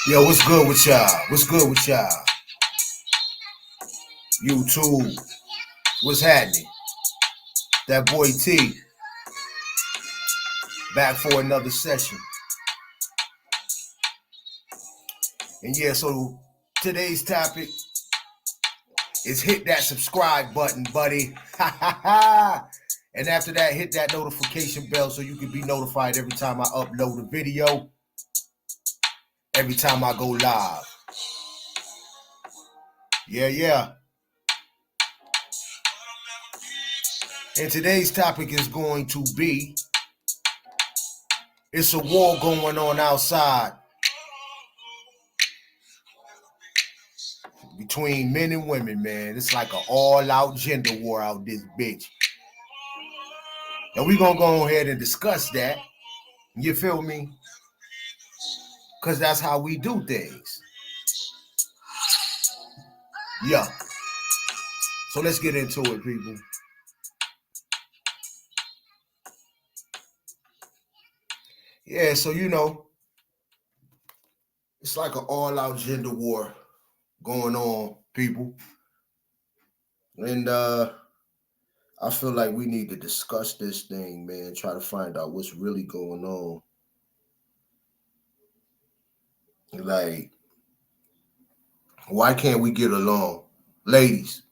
Yo, what's good with y'all? What's good with y'all? YouTube, what's happening? That boy T, back for another session. And yeah, so today's topic is hit that subscribe button, buddy. Ha ha ha. And after that, hit that notification bell so you can be notified every time I upload a video, every time I go live. Yeah, yeah. And today's topic is going to be it's a war going on outside between men and women, man. It's like an all-out gender war out this bitch. And we're gonna go ahead and discuss that. You feel me? Cause that's how we do things. Yeah. So let's get into it, people. Yeah, so it's like an all-out gender war going on, people. And I feel like we need to discuss this thing, man. Try to find out what's really going on. Like, why can't we get along? Ladies,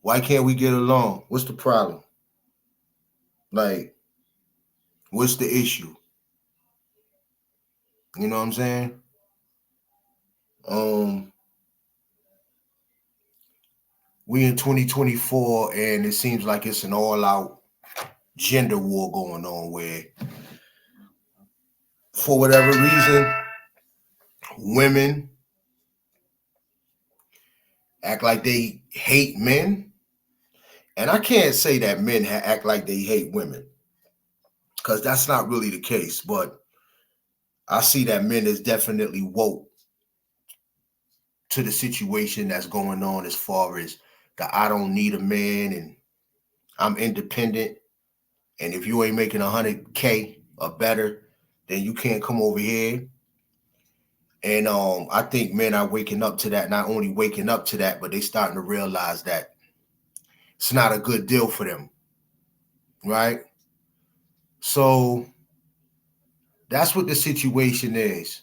why can't we get along? What's the problem? Like, what's the issue? You know what I'm saying? Um, we in 2024 and it seems like it's an all-out gender war going on where for whatever reason women act like they hate men, and I can't say that men act like they hate women because that's not really the case, but I see that men is definitely woke to the situation that's going on as far as the I don't need a man and I'm independent, and if you ain't making 100K or better, then you can't come over here. And I think men are waking up to that. Not only waking up to that, but they starting to realize that it's not a good deal for them, right? So that's what the situation is,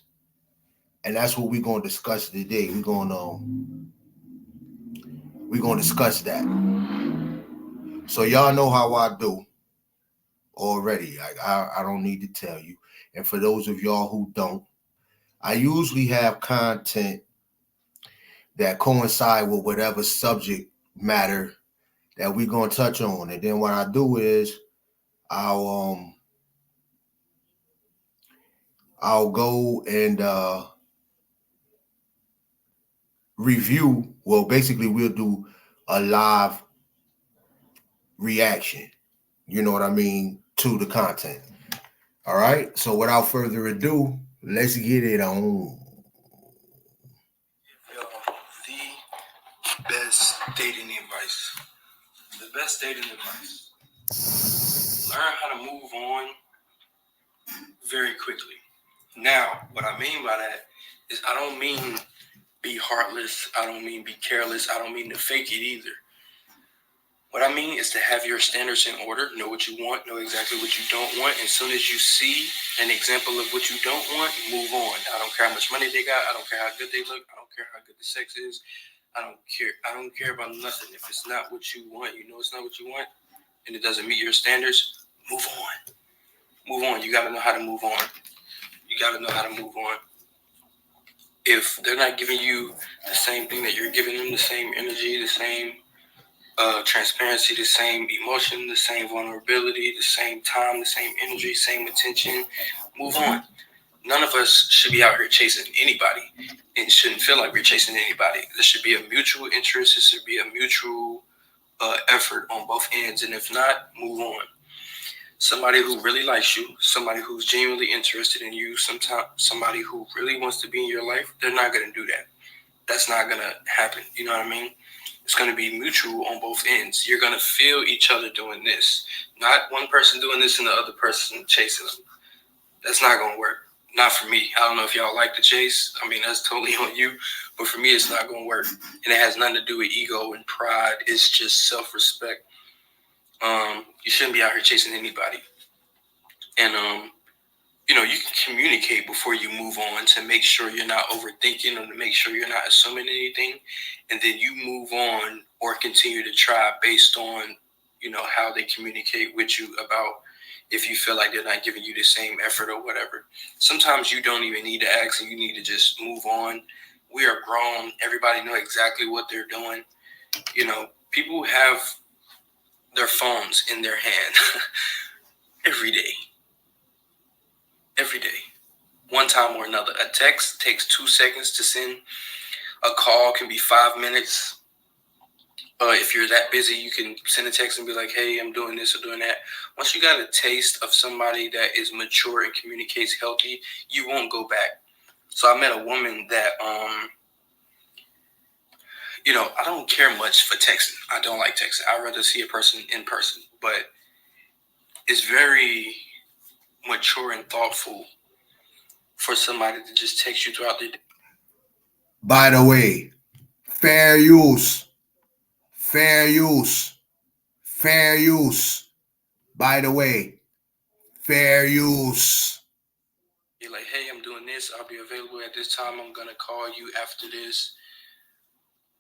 and that's what we're gonna discuss today. We're gonna discuss that. So y'all know how I do already. I don't need to tell you. And for those of y'all who don't, I usually have content that coincide with whatever subject matter that we're gonna touch on. And then what I do is I'll I'll go and review. Well, basically we'll do a live reaction. You know what I mean, to the content. All right. So without further ado, let's get it on. Yo, the best dating advice. The best dating advice. Learn how to move on very quickly. Now, what I mean by that is I don't mean be heartless. I don't mean be careless. I don't mean to fake it either. What I mean is to have your standards in order, know what you want, know exactly what you don't want. And as soon as you see an example of what you don't want, move on. I don't care how much money they got. I don't care how good they look. I don't care how good the sex is. I don't care. I don't care about nothing. If it's not what you want, you know it's not what you want, and it doesn't meet your standards, move on. Move on. You got to know how to move on. You got to know how to move on. If they're not giving you the same thing that you're giving them, the same energy, the same transparency, the same emotion, the same vulnerability, the same time, the same energy, same attention, move on. None of us should be out here chasing anybody and shouldn't feel like we're chasing anybody. There should be a mutual interest. There should be a mutual effort on both ends. And if not, move on. Somebody who really likes you, somebody who's genuinely interested in you, somebody who really wants to be in your life, they're not going to do that. That's not going to happen. You know what I mean? It's going to be mutual on both ends. You're going to feel each other doing this. Not one person doing this and the other person chasing them. That's not going to work. Not for me. I don't know if y'all like the chase. I mean, that's totally on you. But for me, it's not going to work. And it has nothing to do with ego and pride. It's just self respect. You shouldn't be out here chasing anybody. And you can communicate before you move on to make sure you're not overthinking or to make sure you're not assuming anything, and then you move on or continue to try based on how they communicate with you about if you feel like they're not giving you the same effort or whatever. Sometimes you don't even need to ask and you need to just move on. We are grown. Everybody know exactly what they're doing. People have their phones in their hand every day. Every day. One time or another. A text takes 2 seconds to send. A call can be 5 minutes. If you're that busy, you can send a text and be like, hey, I'm doing this or doing that. Once you got a taste of somebody that is mature and communicates healthy, you won't go back. So I met a woman that, I don't care much for texting. I don't like texting. I'd rather see a person in person. But it's very mature and thoughtful for somebody to just text you throughout the day. By the way, fair use, fair use, fair use. By the way, fair use. You're like, hey, I'm doing this. I'll be available at this time. I'm going to call you after this.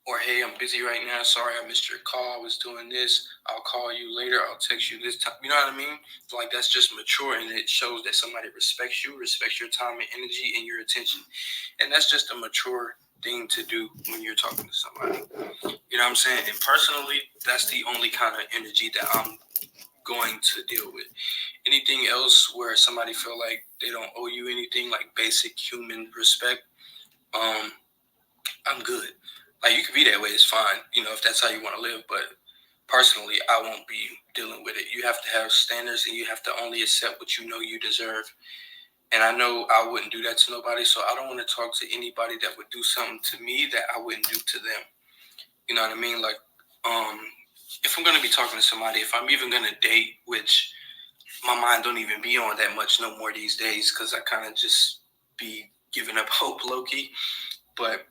Or, hey, I'm busy right now. Sorry, I missed your call. I was doing this. I'll call you later. I'll text you this time. You know what I mean? Like, that's just mature, and it shows that somebody respects you, respects your time and energy and your attention. And that's just a mature thing to do when you're talking to somebody. You know what I'm saying? And personally, that's the only kind of energy that I'm going to deal with. Anything else where somebody feel like they don't owe you anything, like basic human respect, I'm good. Like, you can be that way, it's fine, if that's how you want to live. But personally, I won't be dealing with it. You have to have standards, and you have to only accept what you know you deserve. And I know I wouldn't do that to nobody, so I don't want to talk to anybody that would do something to me that I wouldn't do to them. You know what I mean? Like, if I'm gonna be talking to somebody, if I'm even gonna date, which my mind don't even be on that much no more these days, because I kind of just be giving up hope low key. But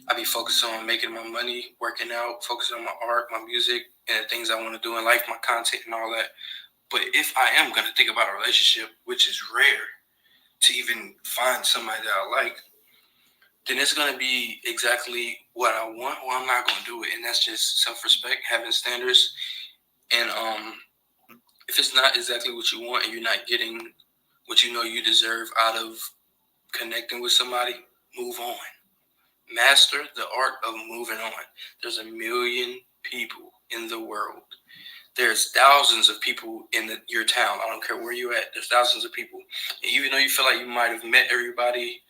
I be focused on making my money, working out, focusing on my art, my music, and the things I want to do in life, my content and all that. But if I am gonna think about a relationship, which is rare to even find somebody that I like, then it's gonna be exactly what I want, or I'm not gonna do it. And that's just self-respect, having standards. And if it's not exactly what you want and you're not getting what you know you deserve out of connecting with somebody, move on. Master the art of moving on. There's a million people in the world. There's thousands of people in your town. I don't care where you're at. There's thousands of people. And even though you feel like you might have met everybody,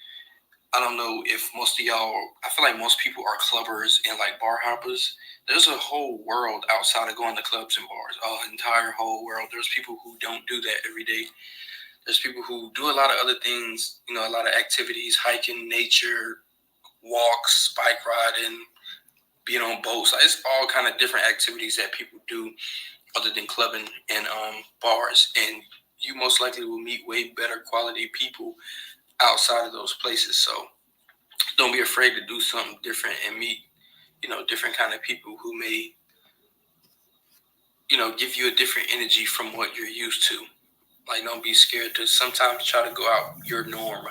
I don't know if most of y'all, I feel like most people are clubbers and like bar hoppers. There's a whole world outside of going to clubs and bars, an entire whole world. There's people who don't do that every day. There's people who do a lot of other things, a lot of activities, hiking, nature, walks, bike riding, being on boats. Like, it's all kind of different activities that people do other than clubbing and bars. And you most likely will meet way better quality people outside of those places. So don't be afraid to do something different and meet, different kind of people who may, give you a different energy from what you're used to. Like, don't be scared to sometimes try to go out your norm,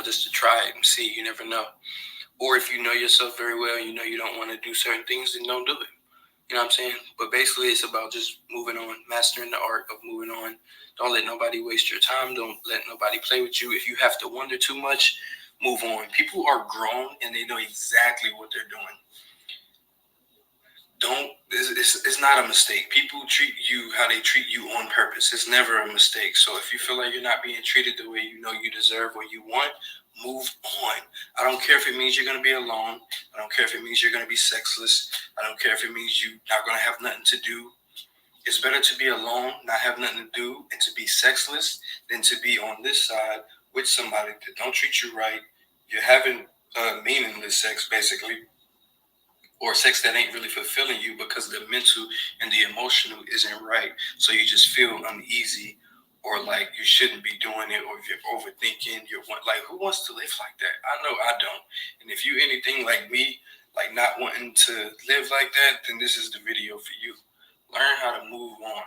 just to try it and see. You never know. Or if you know yourself very well, you don't want to do certain things, then don't do it. You know what I'm saying? But basically, it's about just moving on, mastering the art of moving on. Don't let nobody waste your time. Don't let nobody play with you. If you have to wonder too much, move on. People are grown and they know exactly what they're doing. It's not a mistake. People treat you how they treat you on purpose. It's never a mistake. So if you feel like you're not being treated the way you know you deserve or you want, move on. I don't care if it means you're going to be alone. I don't care if it means you're going to be sexless. I don't care if it means you're not going to have nothing to do. It's better to be alone, not have nothing to do, and to be sexless than to be on this side with somebody that don't treat you right. You're having meaningless sex, basically, or sex that ain't really fulfilling you because the mental and the emotional isn't right. So you just feel uneasy or like you shouldn't be doing it, or if you're overthinking, like, who wants to live like that? I know I don't. And if you anything like me, like not wanting to live like that, then this is the video for you. Learn how to move on.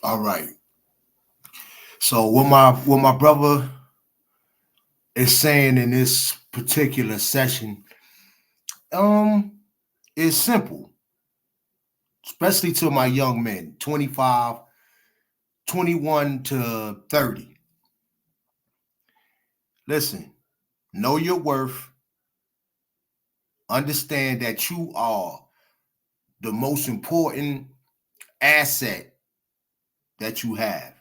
All right. So what my brother is saying in this particular session, um, is simple, especially to my young men, 25, 21 to 30. Listen, know your worth, understand that you are the most important asset that you have.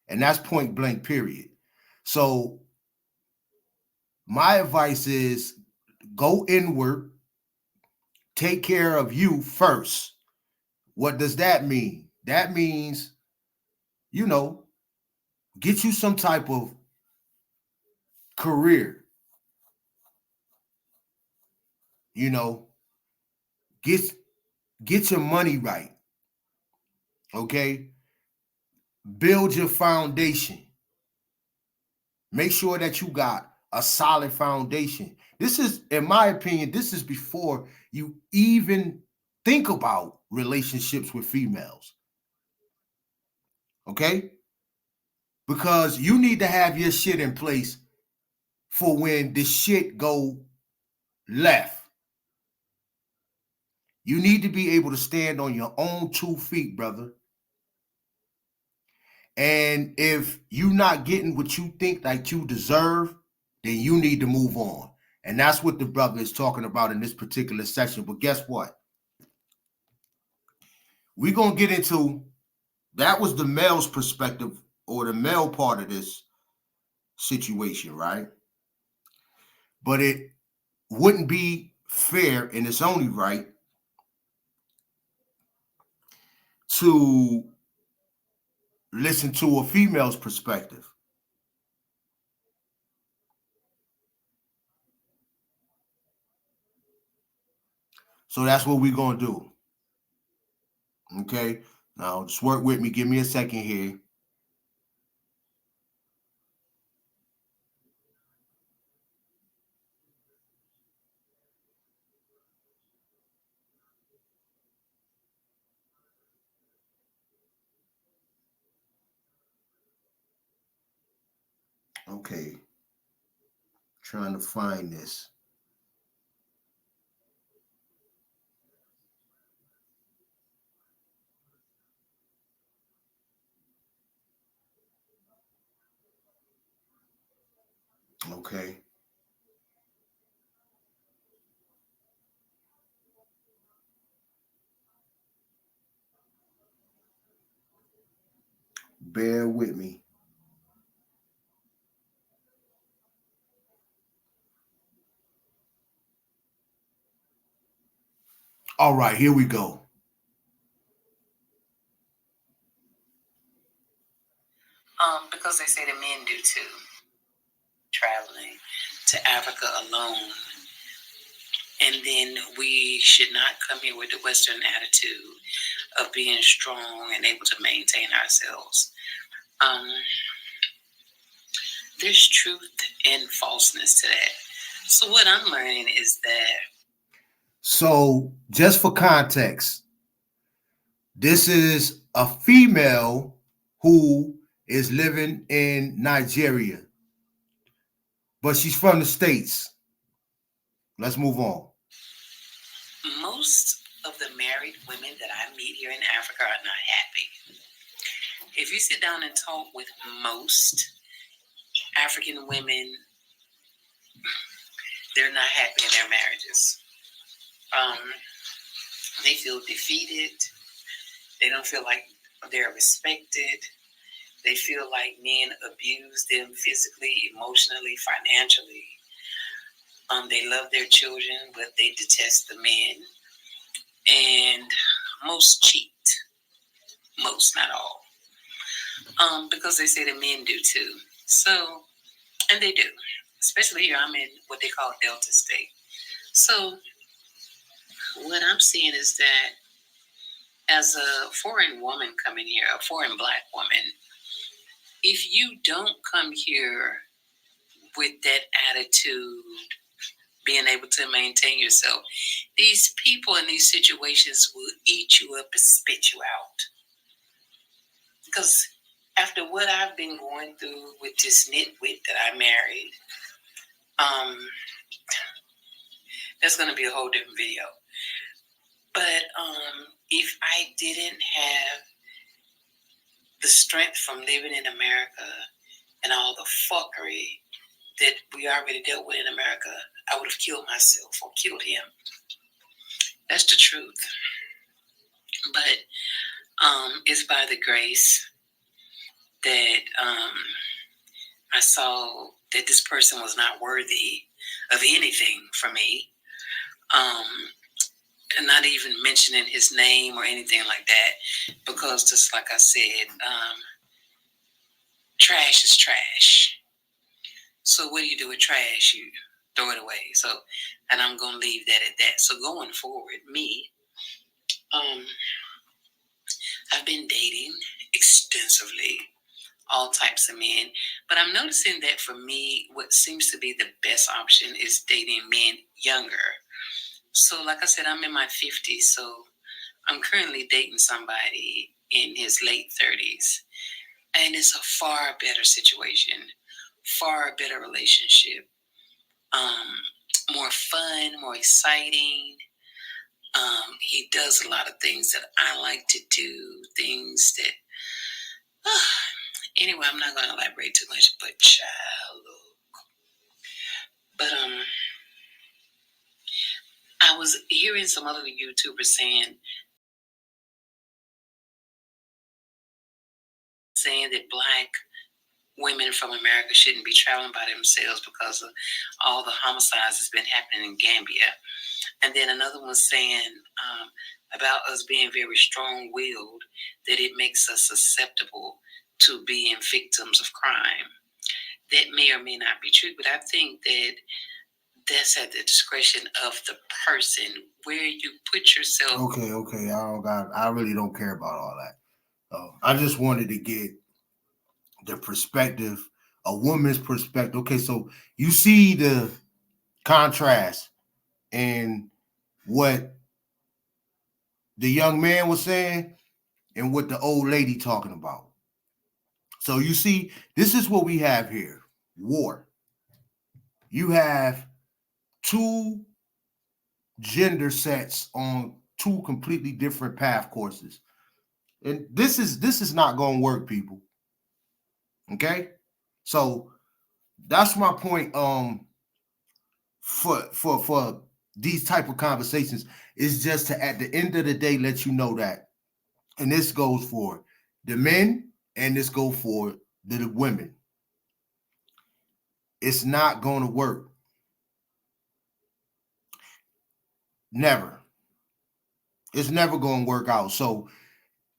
And that's point blank, period. So, my advice is go inward, take care of you first. What does that mean? That means, you know, get you some type of career, you know, get get your money right, okay? Build your foundation. Make sure that you got a solid foundation. This is, in my opinion, this is before you even think about relationships with females. Okay? Because you need to have your shit in place for when the shit go left. You need to be able to stand on your own 2 feet, brother. And if you're not getting what you think like you deserve, then you need to move on. And that's what the brother is talking about in this particular section. But guess what? We're going to get into, that was the male's perspective, or the male part of this situation, right? But it wouldn't be fair, and it's only right to listen to a female's perspective. So that's what we're going to do. Okay? Now, just work with me. Give me a second here. Okay. Trying to find this. Okay. Bear with me. All right, here we go. Because they say the men do too. Traveling to Africa alone. And then we should not come here with the Western attitude of being strong and able to maintain ourselves. There's truth and falseness to that. So what I'm learning is that. So, just for context, this is a female who is living in Nigeria, but she's from the States. Let's move on. Most of the married women that I meet here in Africa are not happy. If you sit down and talk with most African women, they're not happy in their marriages. They feel defeated. They don't feel like they're respected. They feel like men abuse them physically, emotionally, financially. They love their children, but they detest the men. And most cheat. Most, not all. Because they say the men do too. So, and they do. Especially here, I'm in what they call Delta State. So, what I'm seeing is that as a foreign woman coming here, a foreign black woman, if you don't come here with that attitude, being able to maintain yourself, these people in these situations will eat you up and spit you out. Because after what I've been going through with this nitwit that I married, that's going to be a whole different video. But if I didn't have the strength from living in America and all the fuckery that we already dealt with in America, I would have killed myself or killed him. That's the truth. But it's by the grace that I saw that this person was not worthy of anything from me. And not even mentioning his name or anything like that, because just like I said, trash is trash. So what do you do with trash? You throw it away. So, and I'm gonna leave that at that. So going forward, me, I've been dating extensively, all types of men, but I'm noticing that for me, what seems to be the best option is dating men younger. So, like I said, I'm in my 50s, so I'm currently dating somebody in his late 30s, and it's a far better situation, far better relationship, more fun, more exciting. He does a lot of things that I like to do, things that, anyway, I'm not going to elaborate too much, but child, but I was hearing some other YouTubers saying that black women from America shouldn't be traveling by themselves because of all the homicides that's been happening in Gambia. And then another one saying about us being very strong-willed, that it makes us susceptible to being victims of crime. That may or may not be true, but I think that that's at the discretion of the person where you put yourself. Okay. I really don't care about all that. I just wanted to get the perspective, a woman's perspective. Okay, so you see the contrast in what the young man was saying and what the old lady talking about. So you see, this is what we have here: war. You have two gender sets on two completely different path courses, and this is not going to work, people. Okay, so that's my point. For these type of conversations is just to, at the end of the day, let you know that, and this goes for the men and this goes for the women. It's not going to work. Never. It's never going to work out. So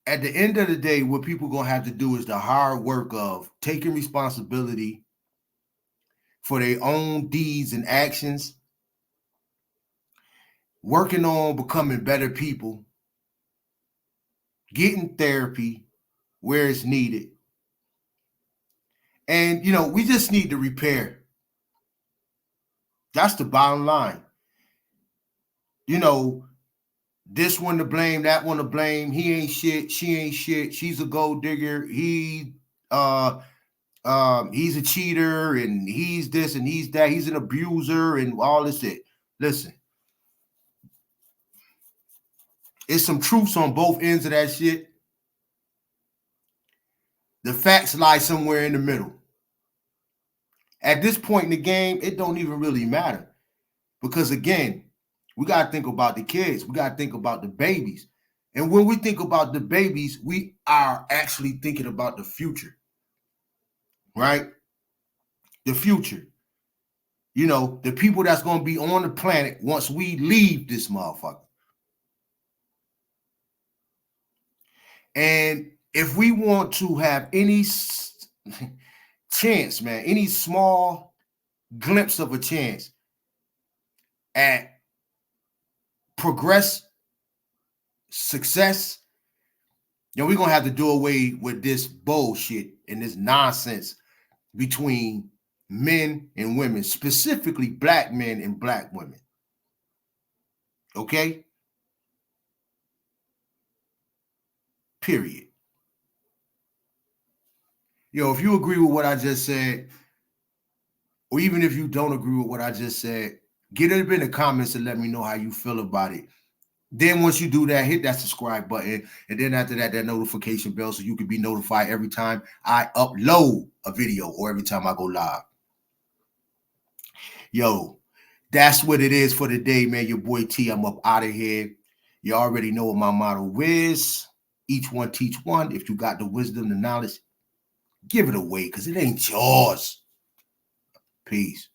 at the end of the day, what people going to have to do is the hard work of taking responsibility for their own deeds and actions, working on becoming better people, getting therapy where it's needed. And, we just need to repair. That's the bottom line. This one to blame, that one to blame. He ain't shit. She ain't shit. She's a gold digger. He's a cheater, and he's this and he's that. He's an abuser and all this shit. Listen, it's some truths on both ends of that shit. The facts lie somewhere in the middle. At this point in the game, it don't even really matter. Because again, we got to think about the kids. We got to think about the babies. And when we think about the babies, we are actually thinking about the future. Right? The future. The people that's going to be on the planet once we leave this motherfucker. And if we want to have any chance, man, any small glimpse of a chance at progress, success, We're gonna have to do away with this bullshit and this nonsense between men and women, specifically black men and black women. Okay? Period. If you agree with what I just said, or even if you don't agree with what I just said, get it up in the comments and let me know how you feel about it. Then once you do that, hit that subscribe button. And then after that, that notification bell so you can be notified every time I upload a video or every time I go live. Yo, that's what it is for today, man. Your boy T, I'm up out of here. You already know what my motto is. Each one teach one. If you got the wisdom, the knowledge, give it away because it ain't yours. Peace.